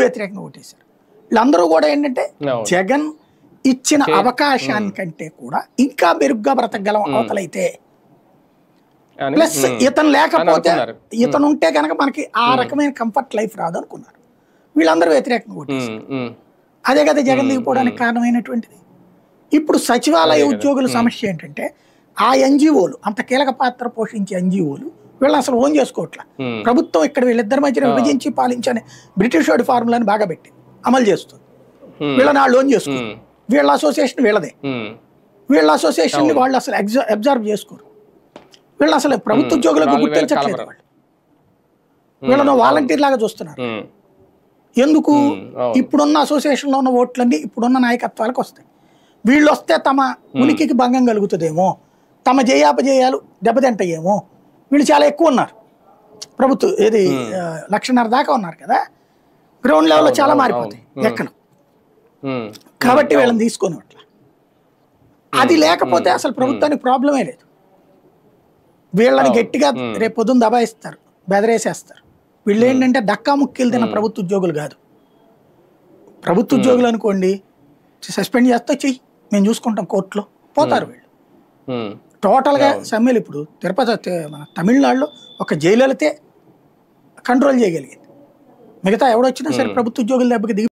వ్యతిరేకంగా ఓటేశారు. వీళ్ళందరూ కూడా ఏంటంటే జగన్ ఇచ్చిన అవకాశానికంటే కూడా ఇంకా మెరుగ్గా బ్రతకగలం అవతలైతే, ప్లస్ ఇతను లేకపోతే ఇతను ఉంటే కనుక మనకి ఆ రకమైన కంఫర్ట్ లైఫ్ రాదు అనుకున్నారు. వీళ్ళందరూ వ్యతిరేకంగా ఓటేశారు. అదే కదా జగన్ దిగిపోవడానికి కారణమైనటువంటిది. ఇప్పుడు సచివాలయ ఉద్యోగుల సమస్య ఏంటంటే ఆ ఎన్జిఓలు, అంత కీలక పాత్ర పోషించే ఎన్జిఓలు వీళ్ళు అసలు ఓన్ చేసుకోవట్లా. ప్రభుత్వం ఇక్కడ వీళ్ళిద్దరి మధ్యన విభజించి పాలించని బ్రిటిష్ వాడి ఫార్ములాని బాగా పెట్టి అమలు చేస్తుంది. వీళ్ళని వాళ్ళు ఓన్ చేసుకోరు. వీళ్ళ అసోసియేషన్ వీళ్ళదే. వీళ్ళ అసోసియేషన్ వాళ్ళు అసలు అబ్జర్వ్ చేసుకోరు. వీళ్ళు అసలు ప్రభుత్వ ఉద్యోగులకు గుర్తించట్లేదు. వాళ్ళు వీళ్ళను వాలంటీర్ లాగా చూస్తున్నారు. ఎందుకు? ఇప్పుడున్న అసోసియేషన్లో ఉన్న ఓట్లన్నీ ఇప్పుడున్న నాయకత్వాలకు వస్తాయి. వీళ్ళు వస్తే తమ ఉనికికి భంగం కలుగుతుందేమో, తమ జయాపజయాలు దెబ్బతింటాయేమో. వీళ్ళు చాలా ఎక్కువ ఉన్నారు. ప్రభుత్వం ఏది 1,500,000 దాకా ఉన్నారు కదా. గ్రౌండ్ లెవెల్లో చాలా మారిపోతాయి ఎక్కడ. కాబట్టి వీళ్ళని తీసుకొని అట్లా అది లేకపోతే అసలు ప్రభుత్వానికి ప్రాబ్లమే లేదు. వీళ్ళని గట్టిగా రేపు పొద్దున్న దబాయిస్తారు, బెదరేసేస్తారు. వీళ్ళు ఏంటంటే డక్కా ముక్కీలు తిన్న ప్రభుత్వ ఉద్యోగులు కాదు. ప్రభుత్వ ఉద్యోగులు అనుకోండి సస్పెండ్ చేస్తే చెయ్యి, మేము చూసుకుంటాం కోర్టులో పోతారు వీళ్ళు. టోటల్గా సమ్మెలు ఇప్పుడు తిరుపతి మన తమిళనాడులో ఒక జయలలితే కంట్రోల్ చేయగలిగింది. మిగతా ఎవడొచ్చినా సరే ప్రభుత్వ ఉద్యోగుల దెబ్బకి దిగి